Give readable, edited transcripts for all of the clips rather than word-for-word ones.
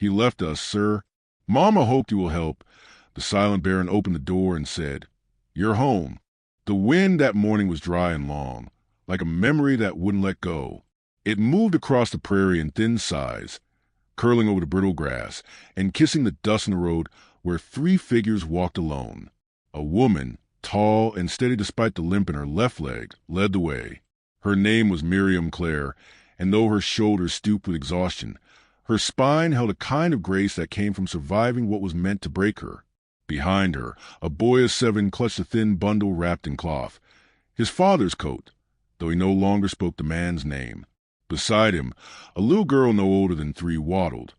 He left us, sir. Mama hoped you will help." The silent Baron opened the door and said, "You're home." The wind that morning was dry and long, like a memory that wouldn't let go. It moved across the prairie in thin sighs, curling over the brittle grass and kissing the dust in the road where three figures walked alone. A woman, tall and steady despite the limp in her left leg, led the way. Her name was Miriam Clare, and though her shoulders stooped with exhaustion, her spine held a kind of grace that came from surviving what was meant to break her. Behind her, a boy of 7 clutched a thin bundle wrapped in cloth, his father's coat, though he no longer spoke the man's name. Beside him, a little girl no older than 3 waddled,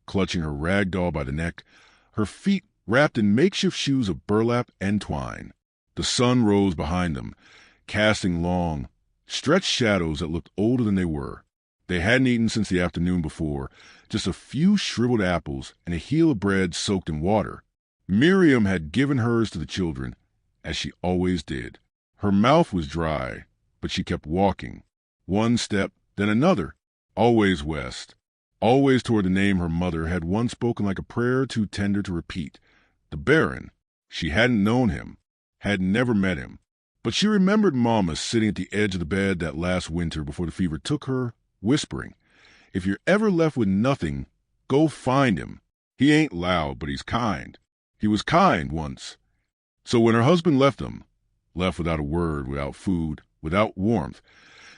clutching her rag doll by the neck, her feet wrapped in makeshift shoes of burlap and twine. The sun rose behind them, casting long, stretched shadows that looked older than they were. They hadn't eaten since the afternoon before, just a few shriveled apples and a heel of bread soaked in water. Miriam had given hers to the children, as she always did. Her mouth was dry, but she kept walking. One step, then another, always west, always toward the name her mother had once spoken like a prayer too tender to repeat. The Baron. She hadn't known him, had never met him, but she remembered Mama sitting at the edge of the bed that last winter before the fever took her, whispering, "If you're ever left with nothing, go find him. He ain't loud, but he's kind. He was kind once." So when her husband left them, left without a word, without food, without warmth,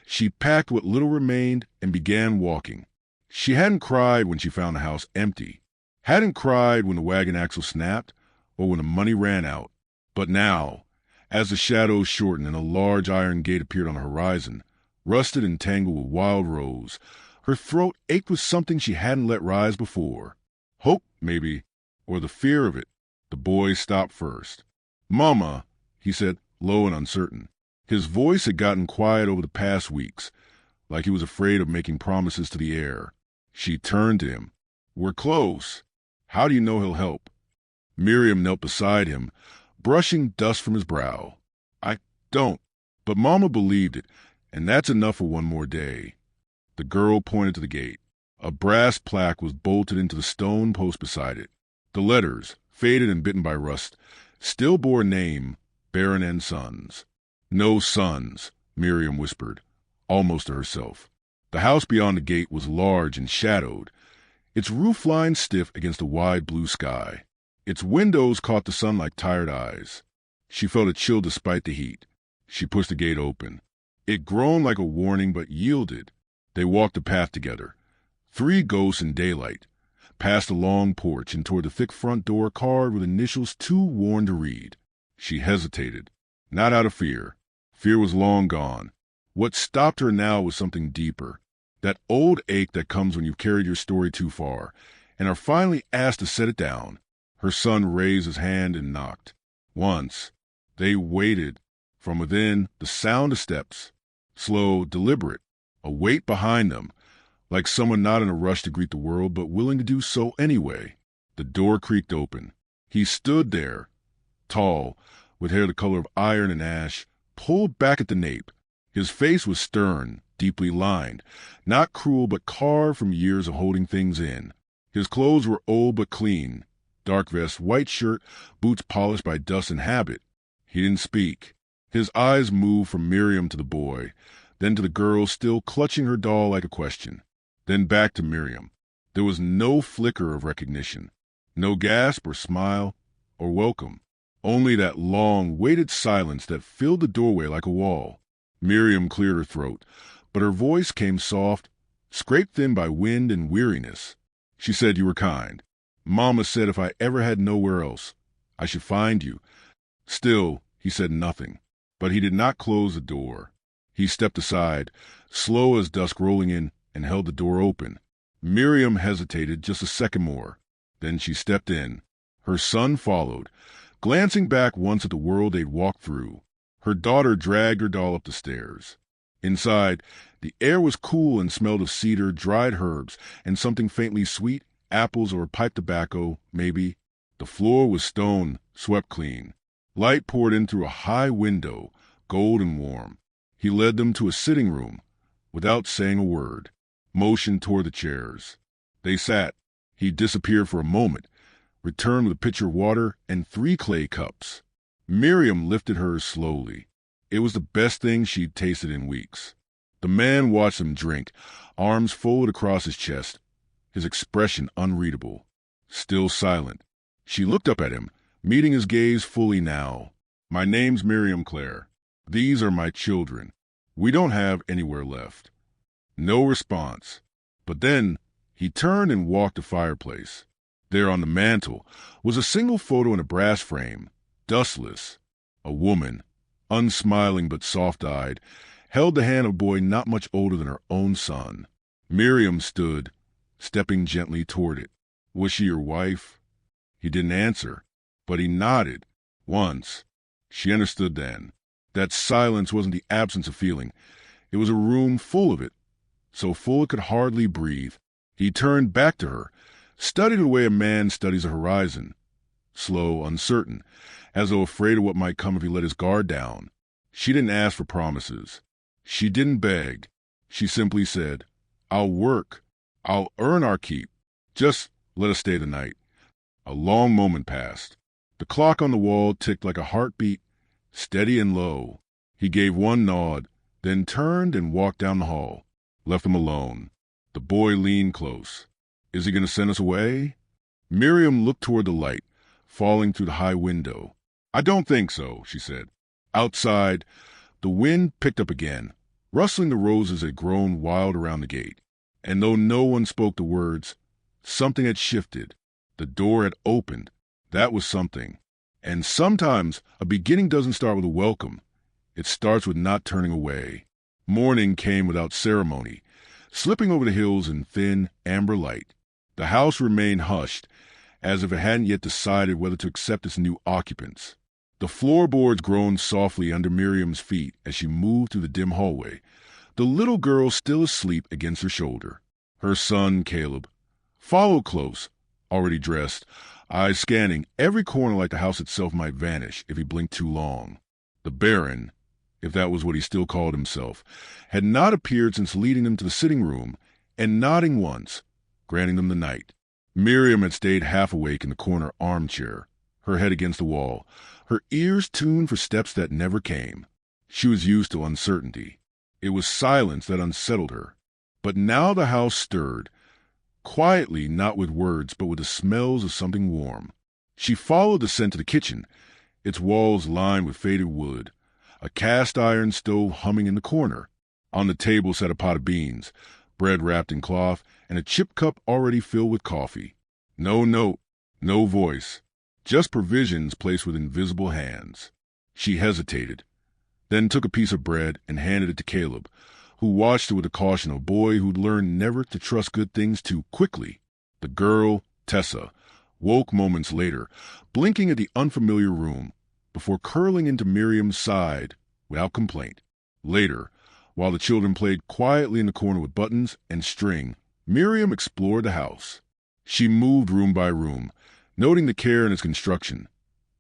she packed what little remained and began walking. She hadn't cried when she found the house empty, hadn't cried when the wagon axle snapped or when the money ran out. But now, as the shadows shortened and a large iron gate appeared on the horizon, rusted and tangled with wild rose, her throat ached with something she hadn't let rise before. Hope, maybe, or the fear of it. The boy stopped first. "Mama," he said, low and uncertain. His voice had gotten quiet over the past weeks, like he was afraid of making promises to the air. She turned to him. "We're close. How do you know he'll help?" Miriam knelt beside him, brushing dust from his brow. "I don't, but Mama believed it, and that's enough for one more day." The girl pointed to the gate. A brass plaque was bolted into the stone post beside it. The letters, faded and bitten by rust, still bore a name, Baron and Sons. "No sons," Miriam whispered, almost to herself. The house beyond the gate was large and shadowed, its roof lined stiff against a wide blue sky. Its windows caught the sun like tired eyes. She felt a chill despite the heat. She pushed the gate open. It groaned like a warning, but yielded. They walked the path together, 3 ghosts in daylight, past the long porch and toward the thick front door carved with initials too worn to read. She hesitated, not out of fear. Fear was long gone. What stopped her now was something deeper, that old ache that comes when you've carried your story too far and are finally asked to set it down. Her son raised his hand and knocked. Once. They waited. From within, the sound of steps, slow, deliberate, a weight behind them, like someone not in a rush to greet the world, but willing to do so anyway. The door creaked open. He stood there, tall, with hair the color of iron and ash, pulled back at the nape. His face was stern, deeply lined, not cruel but carved from years of holding things in. His clothes were old but clean, dark vest, white shirt, boots polished by dust and habit. He didn't speak. His eyes moved from Miriam to the boy, then to the girl still clutching her doll like a question, then back to Miriam. There was no flicker of recognition, no gasp or smile or welcome, only that long, weighted silence that filled the doorway like a wall. Miriam cleared her throat, but her voice came soft, scraped thin by wind and weariness. She said, "You were kind. Mama said if I ever had nowhere else, I should find you." Still, he said nothing, but he did not close the door. He stepped aside, slow as dusk rolling in, and held the door open. Miriam hesitated just a second more. Then she stepped in. Her son followed, glancing back once at the world they'd walked through. Her daughter dragged her doll up the stairs. Inside, the air was cool and smelled of cedar, dried herbs, and something faintly sweet, apples or pipe tobacco, maybe. The floor was stone, swept clean. Light poured in through a high window, gold and warm. He led them to a sitting room, without saying a word, motioned toward the chairs. They sat, He disappeared for a moment, returned with a pitcher of water and 3 clay cups. Miriam lifted hers slowly. It was the best thing she'd tasted in weeks. The man watched him drink, arms folded across his chest, his expression unreadable. Still silent, she looked up at him, meeting his gaze fully now. "My name's Miriam Clare. These are my children. We don't have anywhere left." No response. But then he turned and walked to the fireplace. There on the mantel was a single photo in a brass frame, dustless. A woman, unsmiling but soft-eyed, held the hand of a boy not much older than her own son. Miriam stood, stepping gently toward it. "Was she your wife?" He didn't answer, but he nodded. Once. She understood then. That silence wasn't the absence of feeling. It was a room full of it, so full it could hardly breathe. He turned back to her, studied the way a man studies a horizon. Slow, uncertain, as though afraid of what might come if he let his guard down. She didn't ask for promises. She didn't beg. She simply said, "I'll work. I'll earn our keep. Just let us stay the night." A long moment passed. The clock on the wall ticked like a heartbeat, steady and low. He gave one nod, then turned and walked down the hall. Left them alone. The boy leaned close. "Is he going to send us away?" Miriam looked toward the light, falling through the high window. "I don't think so," she said. Outside, the wind picked up again, rustling the roses that had grown wild around the gate. And though no one spoke the words, something had shifted. The door had opened. That was something. And sometimes a beginning doesn't start with a welcome. It starts with not turning away. Morning came without ceremony, slipping over the hills in thin, amber light. The house remained hushed, as if it hadn't yet decided whether to accept its new occupants. The floorboards groaned softly under Miriam's feet as she moved through the dim hallway, the little girl still asleep against her shoulder. Her son, Caleb, followed close, already dressed, eyes scanning every corner like the house itself might vanish if he blinked too long. The Baron, if that was what he still called himself, had not appeared since leading them to the sitting room and nodding once, granting them the night. Miriam had stayed half awake in the corner armchair, her head against the wall, her ears tuned for steps that never came. She was used to uncertainty. It was silence that unsettled her. But now the house stirred, quietly, not with words, but with the smells of something warm. She followed the scent to the kitchen, its walls lined with faded wood, a cast-iron stove humming in the corner. On the table sat a pot of beans, bread wrapped in cloth, and a chip cup already filled with coffee. No note, no voice, just provisions placed with invisible hands. She hesitated, then took a piece of bread and handed it to Caleb, who watched it with the caution of a boy who'd learned never to trust good things too quickly. The girl, Tessa, woke moments later, blinking at the unfamiliar room, before curling into Miriam's side without complaint. Later, while the children played quietly in the corner with buttons and string, Miriam explored the house. She moved room by room, noting the care in its construction,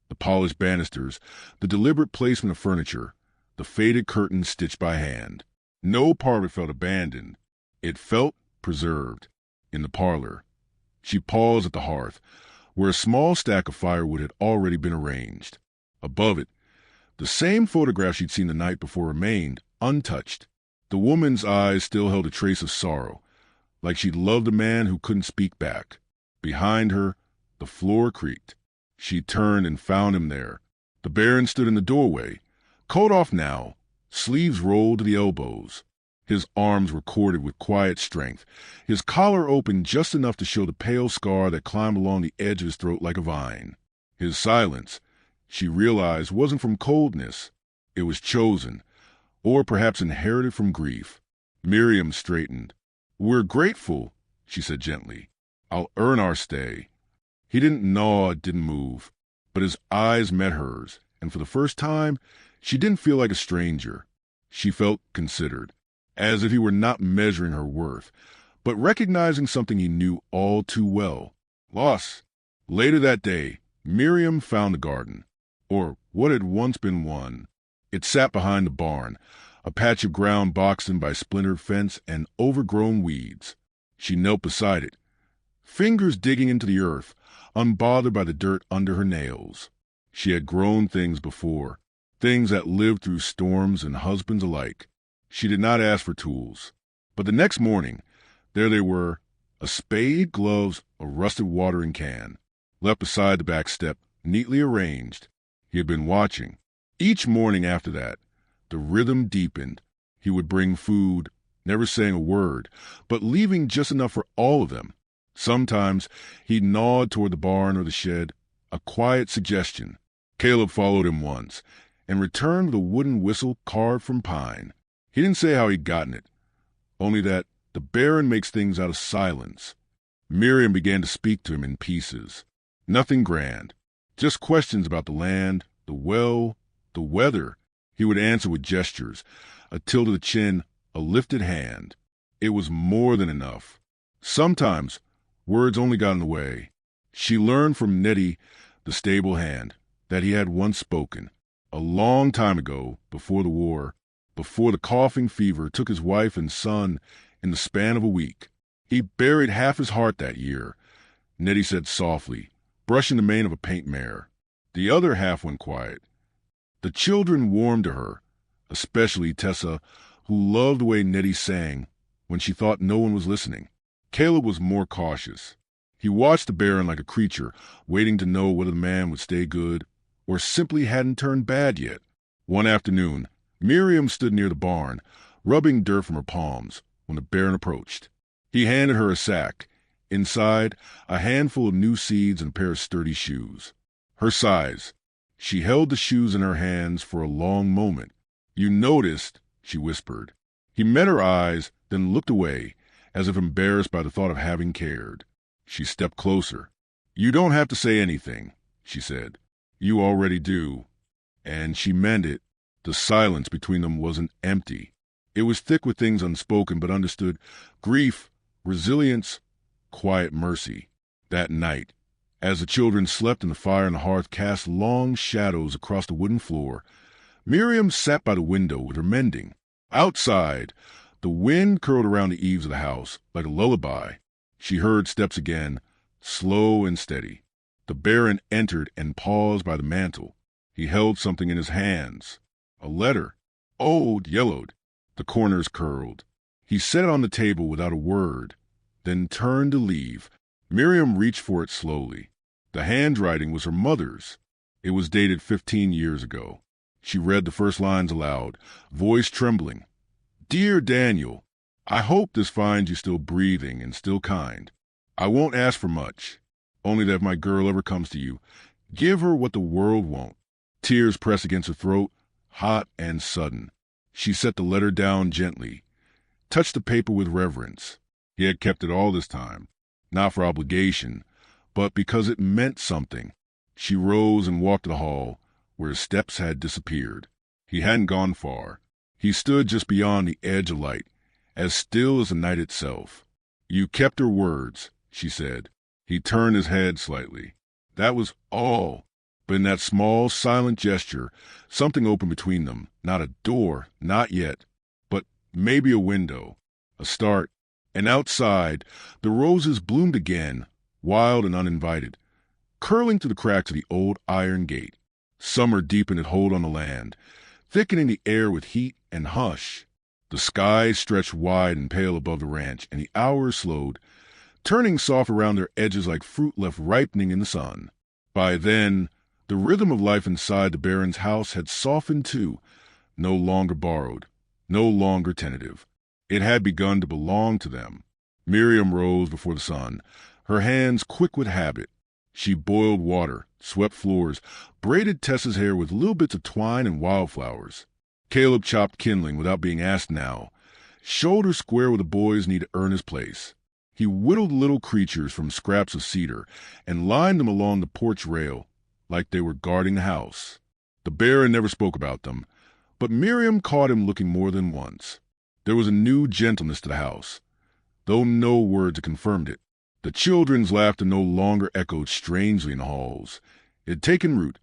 the polished banisters, the deliberate placement of furniture, the faded curtains stitched by hand. No part of it felt abandoned. It felt preserved. In the parlor, she paused at the hearth, where a small stack of firewood had already been arranged. Above it, the same photograph she'd seen the night before remained untouched. The woman's eyes still held a trace of sorrow, like she'd loved a man who couldn't speak back. Behind her, the floor creaked. She turned and found him there. The Baron stood in the doorway, coat off now, sleeves rolled to the elbows. His arms were corded with quiet strength, his collar open just enough to show the pale scar that climbed along the edge of his throat like a vine. His silence, she realized, wasn't from coldness. It was chosen, or perhaps inherited from grief. Miriam straightened. "We're grateful," she said gently. "I'll earn our stay." He didn't nod, didn't move, but his eyes met hers, and for the first time, she didn't feel like a stranger. She felt considered, as if he were not measuring her worth, but recognizing something he knew all too well. Loss. Later that day, Miriam found the garden, or what had once been one. It sat behind the barn, a patch of ground boxed in by splintered fence and overgrown weeds. She knelt beside it, fingers digging into the earth, unbothered by the dirt under her nails. She had grown things before, things that lived through storms and husbands alike. She did not ask for tools. But the next morning, there they were, a spade, gloves, a rusted watering can, left beside the back step, neatly arranged. He had been watching. Each morning after that, the rhythm deepened. He would bring food, never saying a word, but leaving just enough for all of them. Sometimes he gnawed toward the barn or the shed, a quiet suggestion. Caleb followed him once, and returned with a wooden whistle carved from pine. He didn't say how he'd gotten it, only that the Baron makes things out of silence. Miriam began to speak to him in pieces. Nothing grand, just questions about the land, the well, the weather. He would answer with gestures, a tilt of the chin, a lifted hand. It was more than enough. Sometimes words only got in the way. She learned from Nettie, the stable hand, that he had once spoken, a long time ago, before the war, before the coughing fever took his wife and son in the span of a week. He buried half his heart that year, Nettie said softly, brushing the mane of a paint mare. The other half went quiet. The children warmed to her, especially Tessa, who loved the way Nettie sang when she thought no one was listening. Caleb was more cautious. He watched the Baron like a creature, waiting to know whether the man would stay good or simply hadn't turned bad yet. One afternoon, Miriam stood near the barn, rubbing dirt from her palms, when the Baron approached. He handed her a sack. Inside, a handful of new seeds and a pair of sturdy shoes. Her size. She held the shoes in her hands for a long moment. "You noticed," she whispered. He met her eyes, then looked away, as if embarrassed by the thought of having cared. She stepped closer. "You don't have to say anything," she said. "You already do." And she meant it. The silence between them wasn't empty. It was thick with things unspoken but understood. Grief, resilience, quiet mercy. That night, as the children slept and the fire on the hearth cast long shadows across the wooden floor, Miriam sat by the window with her mending. Outside, the wind curled around the eaves of the house like a lullaby. She heard steps again, slow and steady. The Baron entered and paused by the mantel. He held something in his hands. A letter. Old, yellowed. The corners curled. He set it on the table without a word, then turned to leave. Miriam reached for it slowly. The handwriting was her mother's. It was dated 15 years ago. She read the first lines aloud, voice trembling. "Dear Daniel, I hope this finds you still breathing and still kind. I won't ask for much, only that if my girl ever comes to you, give her what the world won't." Tears pressed against her throat, hot and sudden. She set the letter down gently, touched the paper with reverence. He had kept it all this time, not for obligation, but because it meant something. She rose and walked to the hall, where his steps had disappeared. He hadn't gone far. He stood just beyond the edge of light, as still as the night itself. "You kept her words," she said. He turned his head slightly. That was all. But in that small, silent gesture, something opened between them. Not a door, not yet, but maybe a window, a start. And outside, the roses bloomed again, wild and uninvited, curling through the cracks of the old iron gate. Summer deepened its hold on the land, thickening the air with heat and hush. The sky stretched wide and pale above the ranch, and the hours slowed, turning soft around their edges like fruit left ripening in the sun. By then, the rhythm of life inside the Baron's house had softened too, no longer borrowed, no longer tentative. It had begun to belong to them. Miriam rose before the sun, her hands quick with habit. She boiled water, swept floors, braided Tessa's hair with little bits of twine and wildflowers. Caleb chopped kindling without being asked now, shoulder square where the boys need to earn his place. He whittled little creatures from scraps of cedar and lined them along the porch rail, like they were guarding the house. The Baron never spoke about them, but Miriam caught him looking more than once. There was a new gentleness to the house, though no words had confirmed it. The children's laughter no longer echoed strangely in the halls. It had taken root,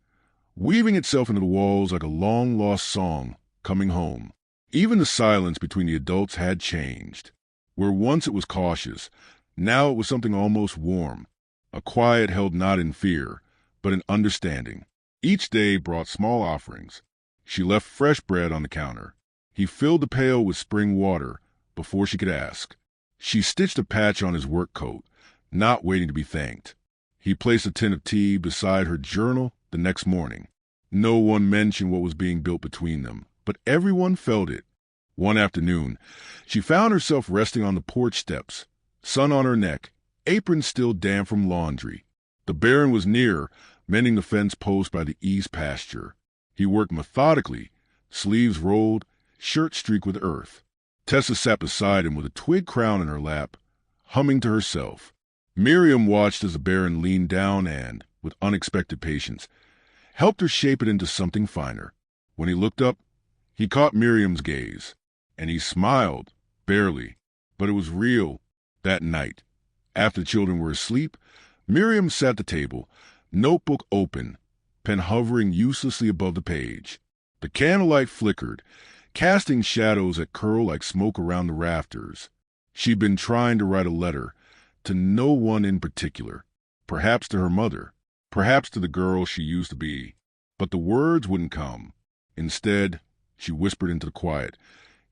weaving itself into the walls like a long-lost song coming home. Even the silence between the adults had changed. Where once it was cautious, Now it was something almost warm, a quiet held not in fear, but in understanding. Each day brought small offerings. She left fresh bread on the counter. He filled the pail with spring water before she could ask. She stitched a patch on his work coat, not waiting to be thanked. He placed a tin of tea beside her journal the next morning. No one mentioned what was being built between them, but everyone felt it. One afternoon, she found herself resting on the porch steps, sun on her neck, apron still damp from laundry. The Baron was near, mending the fence post by the east pasture. He worked methodically, sleeves rolled, shirt streaked with earth. Tessa sat beside him with a twig crown in her lap, humming to herself. Miriam watched as the Baron leaned down and, with unexpected patience, helped her shape it into something finer. When he looked up, he caught Miriam's gaze, and he smiled, barely, but it was real. That night, after the children were asleep, Miriam sat at the table, notebook open, pen hovering uselessly above the page. The candlelight flickered, casting shadows that curled like smoke around the rafters. She'd been trying to write a letter, to no one in particular, perhaps to her mother, perhaps to the girl she used to be. But the words wouldn't come. Instead, she whispered into the quiet,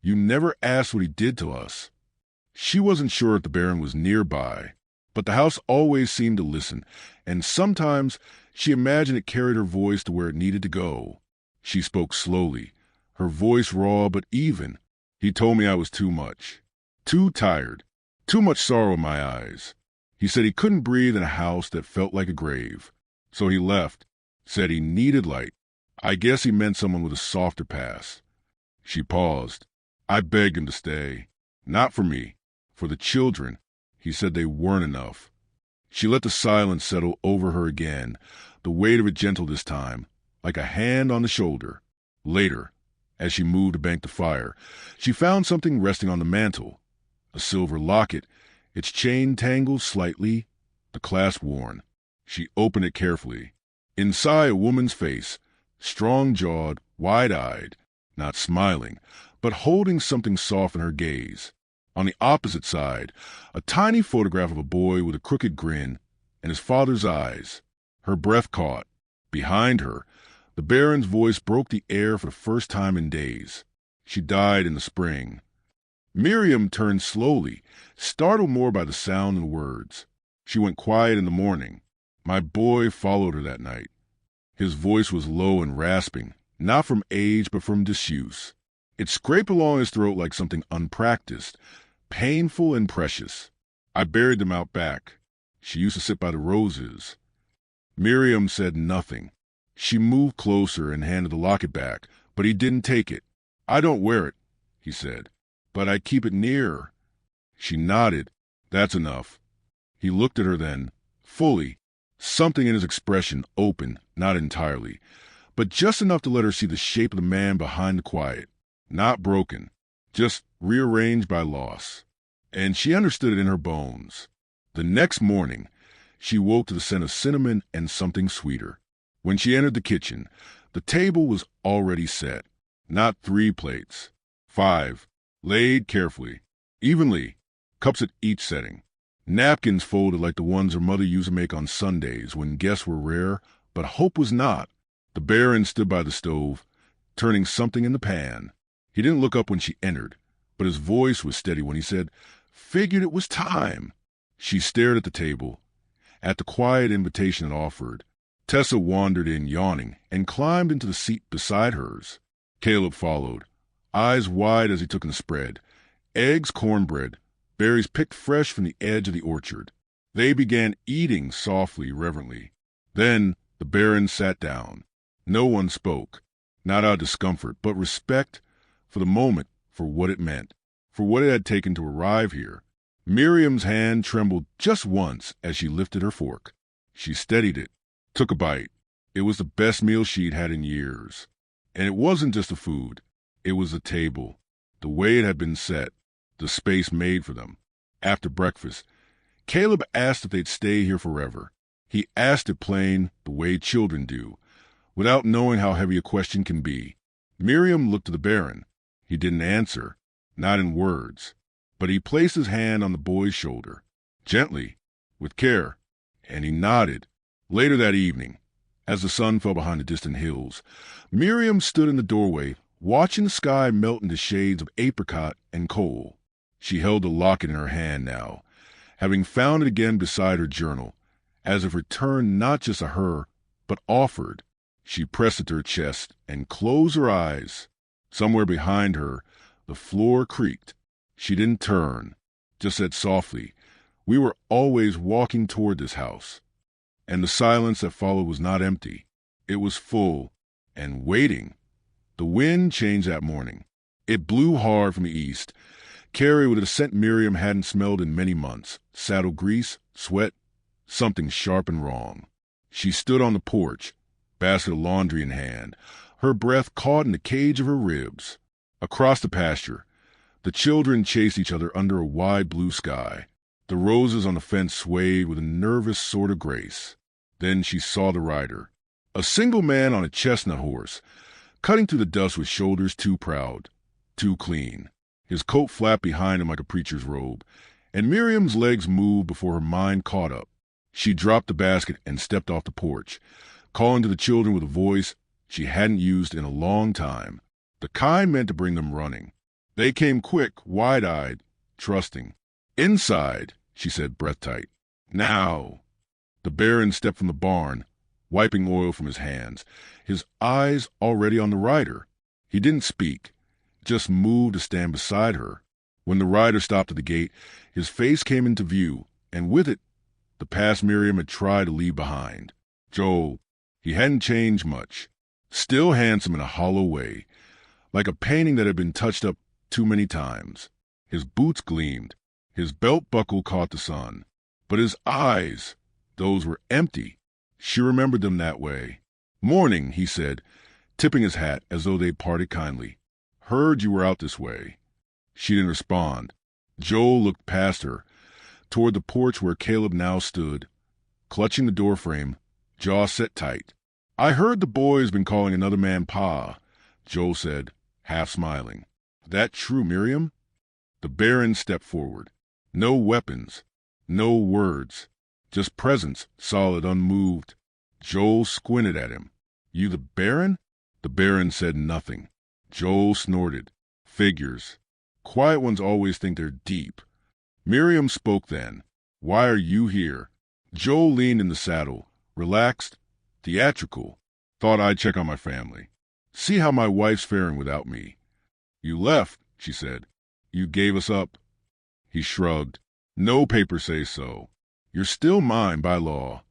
"You never asked what he did to us." She wasn't sure if the Baron was nearby, but the house always seemed to listen, and sometimes she imagined it carried her voice to where it needed to go. She spoke slowly, her voice raw but even. "He told me I was too much, too tired, too much sorrow in my eyes. He said he couldn't breathe in a house that felt like a grave. So he left, said he needed light. I guess he meant someone with a softer past." She paused. "I begged him to stay. Not for me, for the children. He said they weren't enough." She let the silence settle over her again, the weight of it gentle this time, like a hand on the shoulder. Later, as she moved to bank the fire, she found something resting on the mantel. A silver locket, its chain tangled slightly, the clasp worn. She opened it carefully. Inside, a woman's face, strong-jawed, wide-eyed, not smiling, but holding something soft in her gaze. On the opposite side, a tiny photograph of a boy with a crooked grin and his father's eyes. Her breath caught. Behind her, the Baron's voice broke the air for the first time in days. She died in the spring. Miriam turned slowly, startled more by the sound than words. She went quiet in the morning. My boy followed her that night. His voice was low and rasping, not from age but from disuse. It scraped along his throat like something unpracticed, painful and precious. I buried them out back. She used to sit by the roses. Miriam said nothing. She moved closer and handed the locket back, but he didn't take it. "I don't wear it," he said, "but I keep it near." She nodded. "That's enough." He looked at her then, fully, something in his expression open, not entirely, but just enough to let her see the shape of the man behind the quiet. Not broken, just rearranged by loss. And she understood it in her bones. The next morning, she woke to the scent of cinnamon and something sweeter. When she entered the kitchen, the table was already set. Not 3 plates, 5, laid carefully, evenly, cups at each setting. Napkins folded like the ones her mother used to make on Sundays when guests were rare, but hope was not. The Baron stood by the stove, turning something in the pan. He didn't look up when she entered, but his voice was steady when he said, "Figured it was time." She stared at the table, at the quiet invitation it offered. Tessa wandered in yawning and climbed into the seat beside hers. Caleb followed, eyes wide as he took in the spread. Eggs, cornbread, berries picked fresh from the edge of the orchard. They began eating softly, reverently. Then the Baron sat down. No one spoke, not out of discomfort, but respect for the moment, for what it meant, for what it had taken to arrive here. Miriam's hand trembled just once as she lifted her fork. She steadied it, took a bite. It was the best meal she'd had in years. And it wasn't just the food. It was the table, the way it had been set, the space made for them. After breakfast, Caleb asked if they'd stay here forever. He asked it plain, the way children do, without knowing how heavy a question can be. Miriam looked to the Baron. He didn't answer, not in words, but he placed his hand on the boy's shoulder. Gently, with care, and he nodded. Later that evening, as the sun fell behind the distant hills, Miriam stood in the doorway, watching the sky melt into shades of apricot and coal. She held the locket in her hand now, having found it again beside her journal, as if returned not just to her, but offered. She pressed it to her chest and closed her eyes. Somewhere behind her, the floor creaked. She didn't turn, just said softly, "We were always walking toward this house." And the silence that followed was not empty. It was full and waiting. The wind changed that morning. It blew hard from the east, carried with a scent Miriam hadn't smelled in many months. Saddle grease, sweat, something sharp and wrong. She stood on the porch, basket of laundry in hand, her breath caught in the cage of her ribs. Across the pasture, the children chased each other under a wide blue sky. The roses on the fence swayed with a nervous sort of grace. Then she saw the rider, a single man on a chestnut horse, cutting through the dust with shoulders too proud, too clean. His coat flapped behind him like a preacher's robe, and Miriam's legs moved before her mind caught up. She dropped the basket and stepped off the porch, calling to the children with a voice she hadn't used in a long time, the kind meant to bring them running. They came quick, wide-eyed, trusting. "Inside," she said, breath tight. "Now." The Baron stepped from the barn, wiping oil from his hands, his eyes already on the rider. He didn't speak, just moved to stand beside her. When the rider stopped at the gate, his face came into view, and with it, the past Miriam had tried to leave behind. Joel. He hadn't changed much, still handsome in a hollow way, like a painting that had been touched up too many times. His boots gleamed, his belt buckle caught the sun, but his eyes, those were empty. She remembered them that way. "Morning," he said, tipping his hat as though they parted kindly. "Heard you were out this way." She didn't respond. Joel looked past her, toward the porch where Caleb now stood, clutching the doorframe, jaw set tight. "I heard the boy's been calling another man Pa," Joel said, half smiling. "That true, Miriam?" The Baron stepped forward. No weapons, no words, just presence, solid, unmoved. Joel squinted at him. "You the Baron?" The Baron said nothing. Joel snorted. "Figures. Quiet ones always think they're deep." Miriam spoke then. "Why are you here?" Joel leaned in the saddle, relaxed, theatrical. "Thought I'd check on my family. See how my wife's faring without me." "You left," she said. "You gave us up." He shrugged. "No papers say so. You're still mine by law."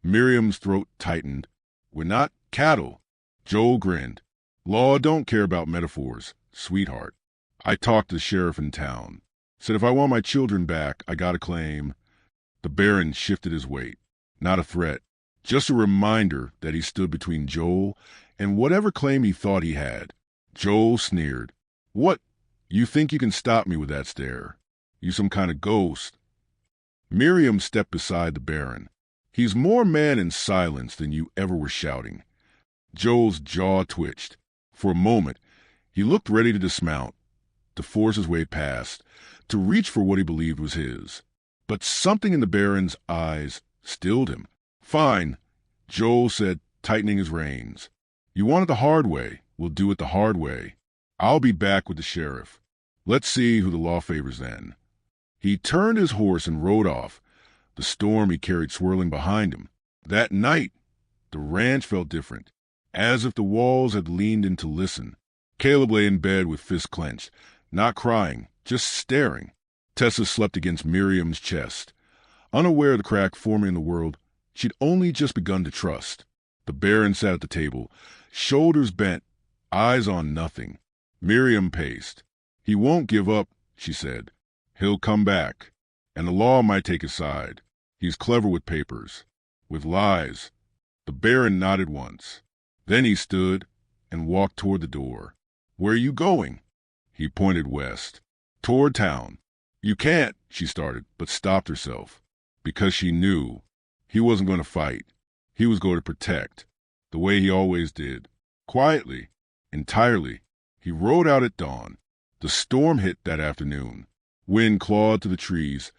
Miriam's throat tightened. "We're not cattle." Joel grinned. "Law don't care about metaphors, sweetheart. I talked to the sheriff in town. Said if I want my children back, I got a claim." The Baron shifted his weight. Not a threat, just a reminder that he stood between Joel and whatever claim he thought he had. Joel sneered. "What? You think you can stop me with that stare? You some kind of ghost?" Miriam stepped beside the Baron. "He's more man in silence than you ever were shouting." Joel's jaw twitched. For a moment, he looked ready to dismount, to force his way past, to reach for what he believed was his. But something in the Baron's eyes stilled him. "Fine," Joel said, tightening his reins. "You want it the hard way. We'll do it the hard way. I'll be back with the sheriff. Let's see who the law favors then." He turned his horse and rode off, the storm he carried swirling behind him. That night, the ranch felt different, as if the walls had leaned in to listen. Caleb lay in bed with fists clenched, not crying, just staring. Tessa slept against Miriam's chest, unaware of the crack forming in the world she'd only just begun to trust. The Baron sat at the table, shoulders bent, eyes on nothing. Miriam paced. "He won't give up," she said. "He'll come back, and the law might take his side. He's clever with papers, with lies." The Baron nodded once. Then he stood and walked toward the door. "Where are you going?" He pointed west. "Toward town." "You can't," she started, but stopped herself, because she knew he wasn't going to fight. He was going to protect, the way he always did. Quietly, entirely. He rode out at dawn. The storm hit that afternoon. Wind clawed through the trees,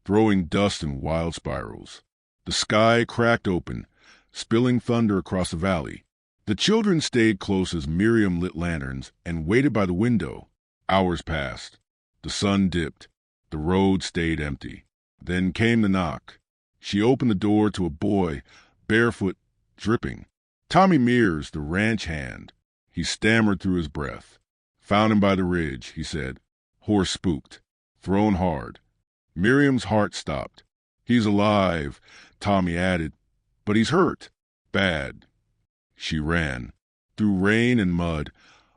throwing dust in wild spirals. The sky cracked open, spilling thunder across the valley. The children stayed close as Miriam lit lanterns and waited by the window. Hours passed. The sun dipped. The road stayed empty. Then came the knock. She opened the door to a boy, barefoot, dripping. Tommy Mears, the ranch hand. He stammered through his breath. Found him by the ridge, he said. Horse spooked. Thrown hard. Miriam's heart stopped. He's alive, Tommy added, but he's hurt. Bad. She ran. Through rain and mud,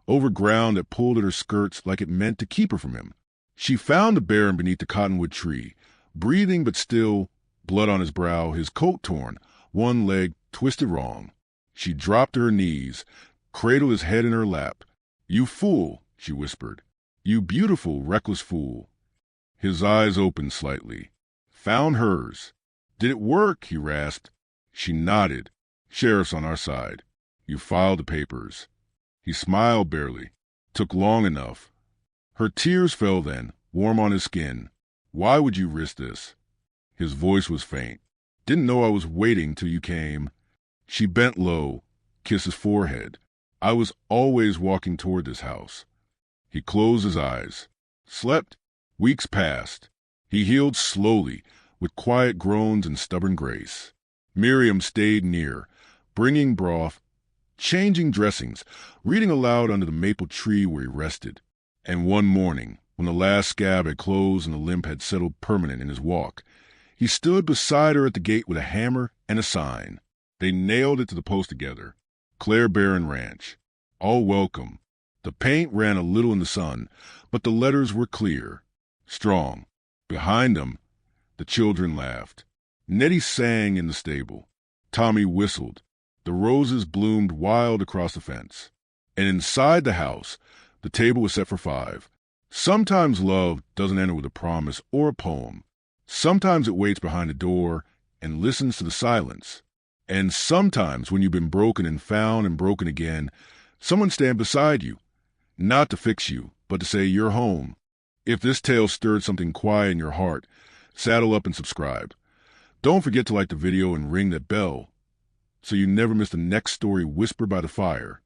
over ground that pulled at her skirts like it meant to keep her from him. She found the Baron beneath the cottonwood tree, breathing but still, blood on his brow, his coat torn, one leg twisted wrong. She dropped to her knees, cradled his head in her lap. "You fool," she whispered. "You beautiful, reckless fool." His eyes opened slightly. Found hers. "Did it work?" he rasped. She nodded. "Sheriff's on our side. You filed the papers." He smiled barely. "Took long enough." Her tears fell then, warm on his skin. "Why would you risk this?" His voice was faint. "Didn't know I was waiting till you came." She bent low, kissed his forehead. "I was always walking toward this house." He closed his eyes. Slept. Weeks passed. He healed slowly, with quiet groans and stubborn grace. Miriam stayed near, bringing broth, changing dressings, reading aloud under the maple tree where he rested. And one morning, when the last scab had closed and the limp had settled permanent in his walk, he stood beside her at the gate with a hammer and a sign. They nailed it to the post together. Claire Barron Ranch. All welcome. The paint ran a little in the sun, but the letters were clear, strong. Behind them, the children laughed. Nettie sang in the stable. Tommy whistled. The roses bloomed wild across the fence. And inside the house, the table was set for 5. Sometimes love doesn't enter with a promise or a poem. Sometimes it waits behind the door and listens to the silence. And sometimes, when you've been broken and found and broken again, someone stands beside you, not to fix you, but to say you're home. If this tale stirred something quiet in your heart, saddle up and subscribe. Don't forget to like the video and ring that bell so you never miss the next story whispered by the fire.